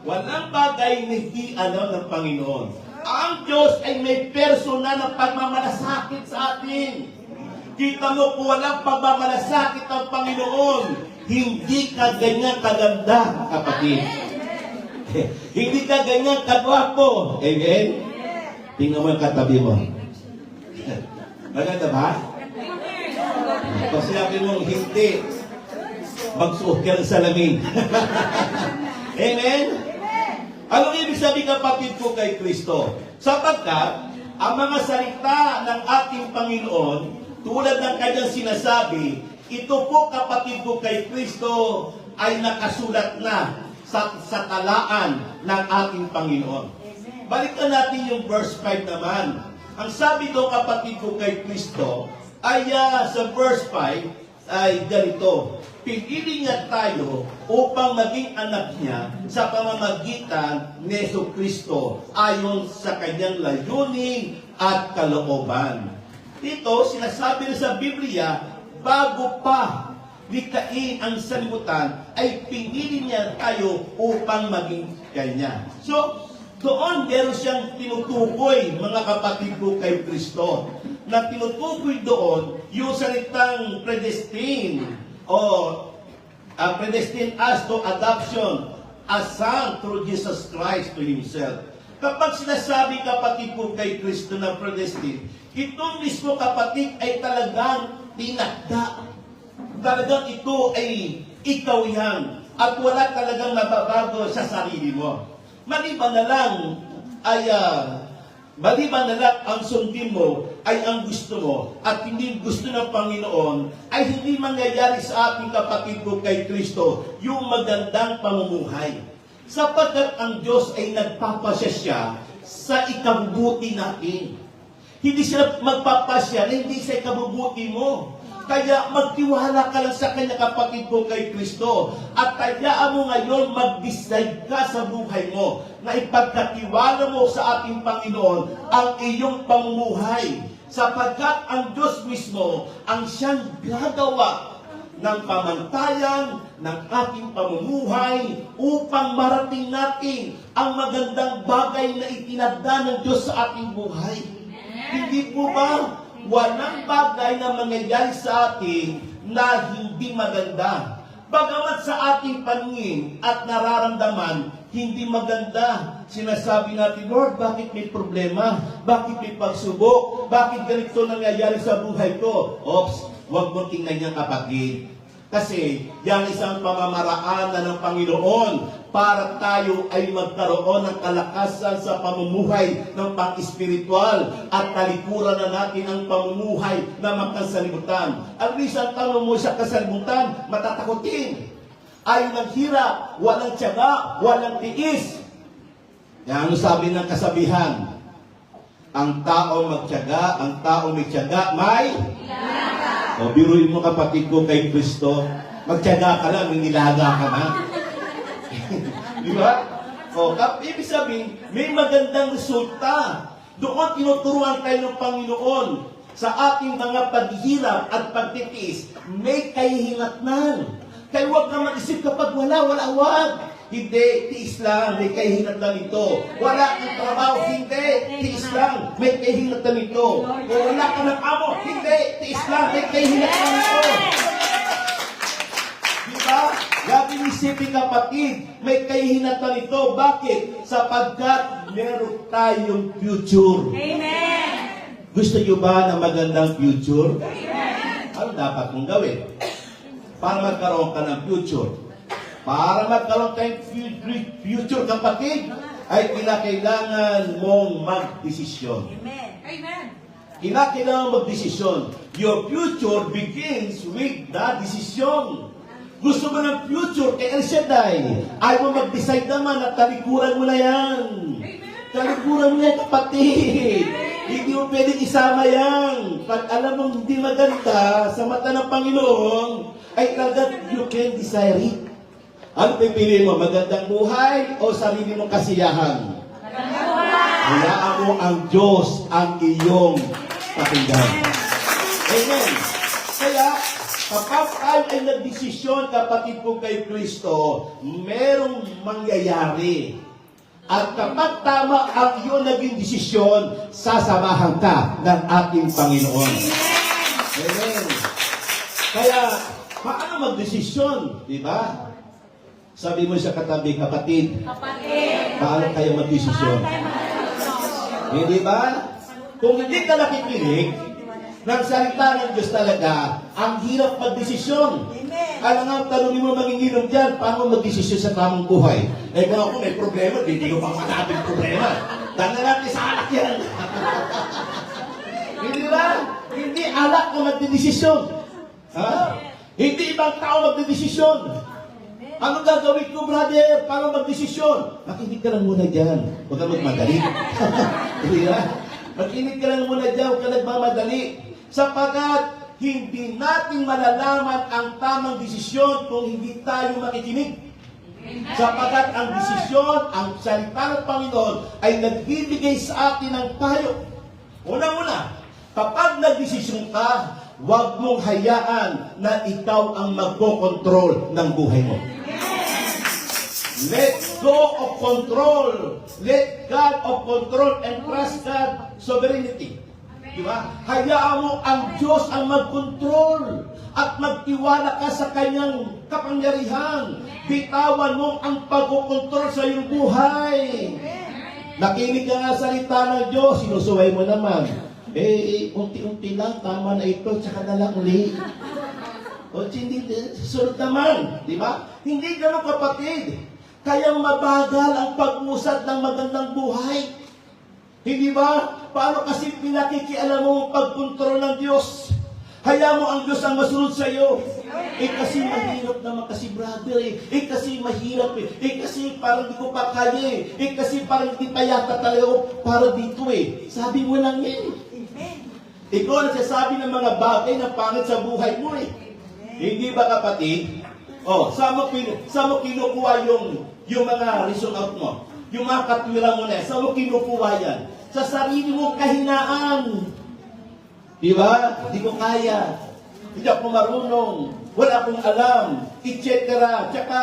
Walang bagay na hindi alam ng Panginoon. Ang Diyos ay may personal na pagmamalasakit sa atin. Kita mo kung walang pagmamalasakit ng Panginoon, hindi ka ganyan kaganda, kapatid. Hindi ka ganyan kagwapo. Amen? Tingnan mo yung katabi mo. Maganda ba? Kasi sabi mong hindi, magsuot ka ng salamin. Amen? Anong ibig sabihin, kapatid ko, kay Kristo? Sapagkat, ang mga salita ng ating Panginoon, tulad ng kanyang sinasabi, ito po, kapatid ko, kay Kristo, ay nakasulat na sa talaan ng ating Panginoon. Balikan natin yung verse 5 naman. Ang sabi doon, kapatid ko, kay Kristo, ay sa verse 5, ay ganito, pinili niya tayo upang maging anak niya sa pamamagitan ni Jesucristo ayon sa kanyang layunin at kalooban. Dito, sinasabi na sa Biblia, bago pa likhain ang sanlibutan, ay pinili niya tayo upang maging kanya. So, doon meron siyang tinutukoy, mga kapatid ko, kay Kristo. Na tinutukoy doon yung salitang predestined o predestined us to adoption as son through Jesus Christ to Himself. Kapag sinasabi, kapatid ko, kay Kristo na predestined, itong mismo, kapatid, ay talagang tinakda. Talagang ito ay ikaw yan at wala talagang nababago sa sarili mo. Maliban na lang ang sundin mo ay ang gusto mo at hindi gusto ng Panginoon, ay hindi mangyayari sa ating kapatid ko, kay Kristo yung magandang pamumuhay. Sapagkat ang Diyos ay nagpapasya siya sa ikabubuti natin. Hindi siya magpapasya na hindi sa ikabubuti mo. Kaya magtiwala ka lang sa kanya, kapatid ko, kay Kristo. At kayaan mo ngayon mag-decide ka sa buhay mo na ipagkatiwala mo sa ating Panginoon ang iyong pamumuhay. Sapagkat ang Diyos mismo ang siyang gagawa ng pamantayan ng ating pamumuhay upang marating natin ang magandang bagay na itinagda ng Diyos sa ating buhay. Hindi po ba? Walang bagay na mangyayari sa atin na hindi maganda. Bagamat sa ating paningin at nararamdaman, hindi maganda. Sinasabi natin, Lord, bakit may problema? Bakit may pagsubok? Bakit ganito nangyayari sa buhay ko? Oops, huwag mong tingnan niyang, kapatid. Kasi yan isang pamamaraan ng Panginoon para tayo ay magkaroon ng kalakasan sa pamumuhay ng pang-espiritual at talikuran na natin ang pamumuhay na magkasalimutan. Ang isang tanong mo sa kasalimutan, matatakotin. Ay naghirap, walang tiyaga, walang tiis. Yan ang sabi ng kasabihan. Ang tao magtiyaga, ang tao may tiyaga, may o biruin mo, kapatid ko, kay Kristo, magtiyaga ka lang, nilaga ka na. Di ba? O, ibig sabihin, may magandang resulta. Doon tinuturuan tayo ng Panginoon sa ating mga paghihirap at pagtitiis, may kahihinatnan. Kaya huwag ka mag-isip kapag wala. Hindi, tiis lang, may kahihinatnan ito. Wala kang trabaho, hindi, tiis lang, may kahihinatnan ito. O wala ka ng amo, hindi, tiis lang, may kahihinatnan ito. Diba? Lagi isipin, kapatid, may kahihinatnan ito. Bakit? Sapagkat meron tayong future. Amen! Gusto nyo ba ng magandang future? Amen! Ano dapat mong gawin? Para magkaroon ka ng future. Para magkaroon tayong future, kapatid, ay kailangan mong magdesisyon. Amen! Amen! Kailangan magdesisyon. Your future begins with the decision. Gusto mo ng future kay El Shaddai, ay mo mag-decide naman at talikuran mo na yan. Talikuran mo na yan, kapatid. Hindi mo pwedeng isama yan. Pag alam mong hindi maganda sa mata ng Panginoon, ay talagang you can decide it. Ano pipiliin mo? Magandang buhay o sarili mong kasiyahan? Magandang buhay! Hayaan mo ang Diyos ang iyong pakinggan. Amen. Kaya, Kapag tayo ay nagdesisyon, kapatid ko kay Kristo, merong mangyayari. At kapag tama ang iyong naging desisyon, sasamahan ka ng ating Panginoon. Amen. Kaya, paano magdesisyon? Diba? Sabi mo sa katabi, kapatid, paano kayo magdesisyon? Hindi ba? Kung hindi ka nakikinig ng salita ng Diyos talaga, ang hirap magdesisyon. Alam nga, tanongin mo manginginom dyan, paano magdesisyon sa tamang buhay? Eh kung ako may problema, hindi ko pang matabing problema. Dahil na natin sa alak yan. Hindi ba? Hindi alak na magdedesisyon. Ha? Hindi ibang tao magdedesisyon. Ano gagawin ko, brother? Paano magdesisyon? Makinig ka lang muna dyan. Huwag ka magmadali. Hindi ba? Makinig ka lang muna dyan. Huwag ka nagmamadali. Sapagat hindi natin malalaman ang tamang desisyon kung hindi tayo makikinig. Sapagat ang desisyon, ang salita ng Panginoon ay nagbibigay sa atin ng payo. Una-una, kapag nagdesisyon ka, huwag mong hayaan na ikaw ang magkokontrol ng buhay mo. Let go of control. Let God of control and trust God sovereignty. Diba? Hayaan mo ang Diyos ang magkontrol at magtiwala ka sa kanyang kapangyarihan. Bitawan mo ang pagkokontrol sa iyong buhay. Nakinig ka nga sa salita ng Diyos, sinusuway mo naman. Unti-unti lang, tama na ito, tsaka na lang uli. O hindi, susunod naman. Diba? Hindi ganun, kapatid. Kaya mabagal ang pag-usad ng magandang buhay. Hindi ba? Paano kasi pinakikialam mo ang pagkontrol ng Diyos? Hayaan mo ang Diyos ang masunod sa iyo. Kasi mahirap naman kasi, brother. Kasi mahirap. Kasi parang di ko pa kaya. Kasi parang di pa yata talaga ako para dito Sabi mo lang yan. Ikaw ang nagsasabi ng mga bagay na pangit sa buhay mo Hindi ba, kapatid? Saan mo kinukuha yung mga reason out mo? Yung mga katwiran mo saan mo kinukuha yan? Sa sarili mong kahinaan. Di ba? Hindi ko kaya. Hindi ako marunong. Wala akong alam. Etc. Tsaka,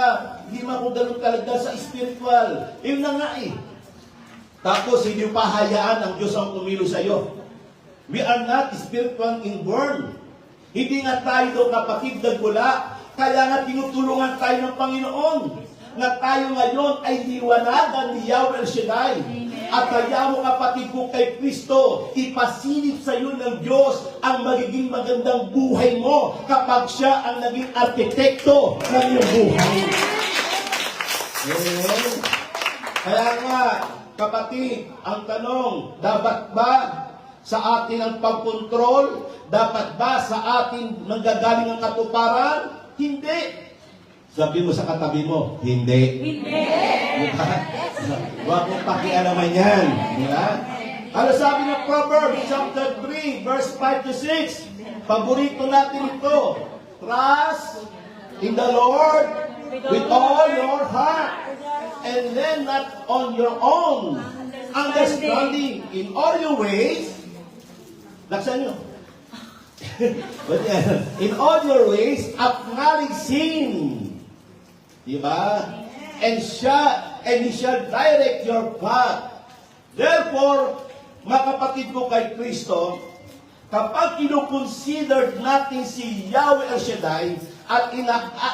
hindi man ako ganun talaga sa spiritual. Yun na nga Tapos, hindi pa hayaan ang Diyos ang kumilo sa iyo. We are not spiritual inborn. Hindi nga tayo kapatid nagmula. Kaya nga tinutulungan tayo ng Panginoon na tayo ngayon ay liwanagan ni Yahweh El Shaddai. At kaya mo, kapatid ko kay Kristo, ipasilip sa iyo ng Diyos ang magiging magandang buhay mo kapag siya ang naging arkitekto ng iyong buhay. Amen. Kaya nga, kapatid, ang tanong, dapat ba sa atin ang pagkontrol? Dapat ba sa atin nanggagaling ang katuparan? Hindi. Sabi mo sa katabi mo, hindi. Hindi. Diba? Huwag mong pakialaman yan. Diba? Ano sabi ng Proverbs chapter 3, verse 5 to 6? Paborito natin ito. Trust in the Lord with all your heart. And then not on your own understanding. In all your ways, laksan nyo. In all your ways, acknowledge sin. Diba? And he shall direct your path. Therefore, mga kapatid ko kay Kristo, kapag kinukonsider natin si Yahweh El Shaddai at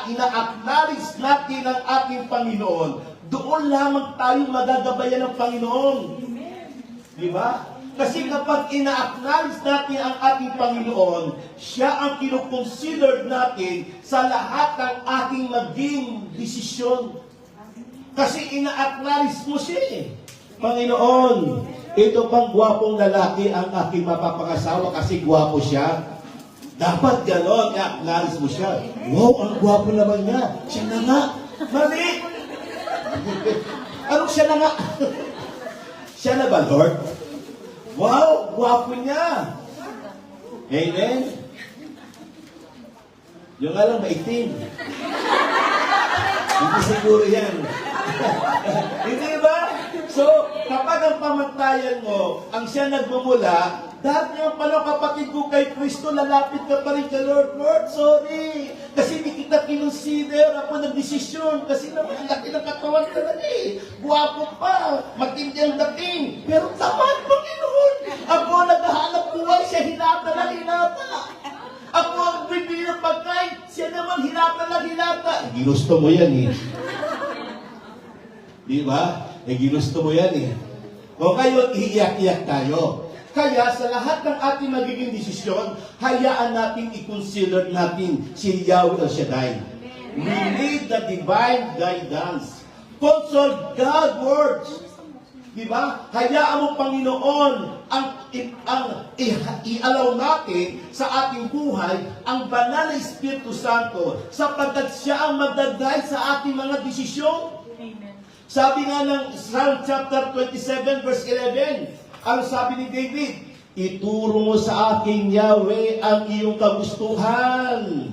ina-acknowledge natin ang ating Panginoon, doon lamang tayo magagabayan ng Panginoon. Diba? Kasi kapag ina-acknowledge natin ang ating Panginoon, siya ang kinukonsider natin sa lahat ng ating maging desisyon. Kasi ina-acknowledge mo siya Panginoon, ito pang gwapong lalaki ang aking mapapangasawa kasi gwapo siya. Dapat ganon, i-acknowledge mo siya. Wow, ang gwapo naman niya. Siya na nga. Mali! Anong siya na nga? Siya na ba, Lord? Wow, gwapo niya. Amen? Yung nga lang, maitim. Hindi siguro yan. Hindi ba? So, kapag ang pamantayan mo, ang siya nagmumula, dati ang pala kapatid ko kay Kristo, lalapit ka pa rin kay Lord. Lord, sorry. Kasi hindi kita kinonsider. Ako nagdesisyon. Kasi naman, laki ng katawan talaga eh. Guwapo pa. Matindi ang dating. Pero tamad, Panginoon. Ako naghahanap buhay, siya hinata na hinata. Ako ang bibili ng pagkain, siya naman hilata lang hilata. Ginusto mo yan eh. Di ba? Ginusto mo yan eh. O ngayon, iiyak-iyak tayo. Kaya sa lahat ng ating magiging desisyon, hayaan natin i-consider natin si Yahweh El Shaddai. We need the divine guidance. Consult God's words. Diba? Hayaan mo, Panginoon, i-allow natin sa ating buhay ang banal na Espiritu Santo sapagkat siya ang magdagay sa ating mga desisyon. Amen. Sabi nga ng Psalm chapter 27 verse 11, ang sabi ni David, ituro mo sa akin, Yahweh, ang iyong kagustuhan.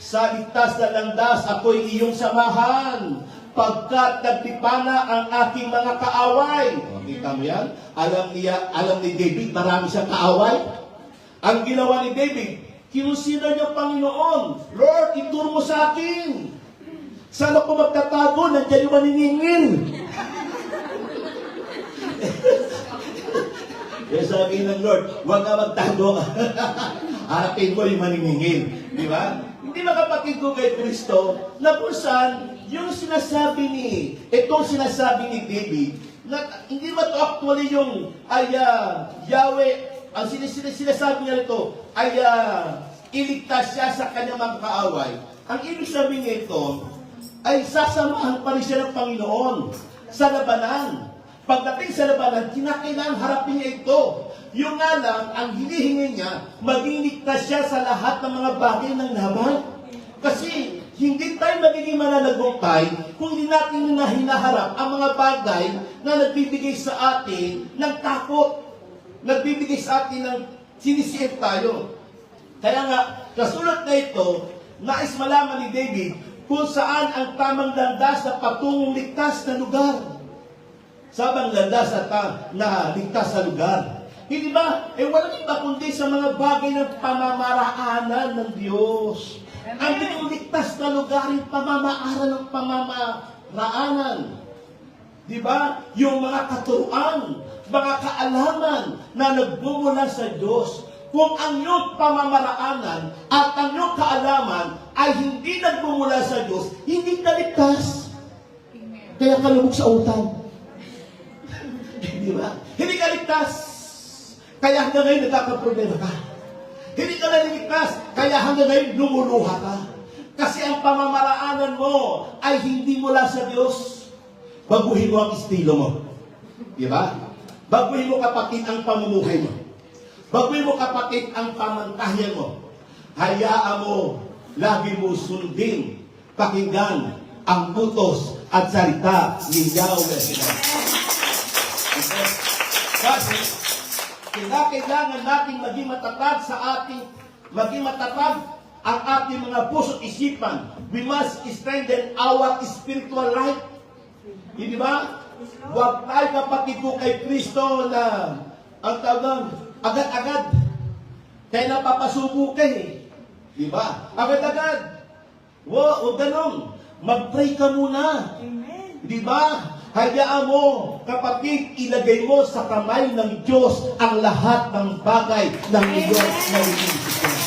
Sa ligtas na landas, ako'y iyong samahan. Pagkat nagtipana ang aking mga kaaway. O, kita mo yan? Alam ni David, marami siyang kaaway. Ang ginawa ni David, kinusina niya, Panginoon, Lord, ituro mo sa akin. Saan ako magtatago? Nandiyan yung maniningin. Kaya sabi ng Lord, huwag ka magtago. Harapin mo yung maniningin. Di ba? Hindi makapatid ko kay Kristo na kung saan yung sinasabi itong sinasabi ni David, na hindi ba ito actually yung Yahweh, ang sinasabi niya ito, iligtas siya sa kanyang mga kaaway. Ang ibig sabihin nito, ay sasamahan pa rin siya ng Panginoon sa labanan. Pagdating sa labanan, kinakailangan harapin niya ito. Yung nga lang, ang hinihingi niya, maging ligtas siya sa lahat ng mga bagay ng laban. Kasi, hindi tayo magiging mananagumpay kung hindi natin na hinaharap ang mga bagay na nagbibigay sa atin ng takot. Nagbibigay sa atin ng sinisiip tayo. Kaya nga, kasulat na ito, nais malaman ni David kung saan ang tamang landas na patungong ligtas na lugar. Sabang landas na ligtas na lugar. Hindi ba? Walang iba kundi sa mga bagay ng pamamaraanan ng Diyos. Ang ligtas na lugar, yung pamamaaran ng pamamaraanan. Di ba? Yung mga katuruan, mga kaalaman na nagbumula sa Diyos. Kung ang iyong pamamaraanan at ang iyong kaalaman ay hindi nagbumula sa Diyos, hindi ka ligtas. Kaya ka lumog sa utang. Di ba? Hindi ka ligtas. Kaya hanggang ngayon nagkakaproblema ka. Hindi ka naligtas, kaya hanggang ngayon lumuluha ka. Kasi ang pamamaraanan mo ay hindi mula sa Diyos. Baguhin mo ang estilo mo. Di ba? Baguhin mo, kapatid, ang pamumuhay mo. Baguhin mo, kapatid, ang pamantayan mo. Hayaan mo, lagi mo sundin, pakinggan ang utos at salita ni Yahweh. Kasi, kailangan natin maging matatag ang ating mga puso at isipan. We must strengthen our spiritual life. Hindi ba? Huwag tayo, kapatid ko, kay Kristo na ang tawag agad-agad. Kaya napapasubo ka eh. Di ba? Agad-agad. Huwag ganun. Mag-pray ka muna. Di ba? Hayaan mo, kapatid, ilagay mo sa kamay ng Diyos ang lahat ng bagay ng iyong nalilingkod.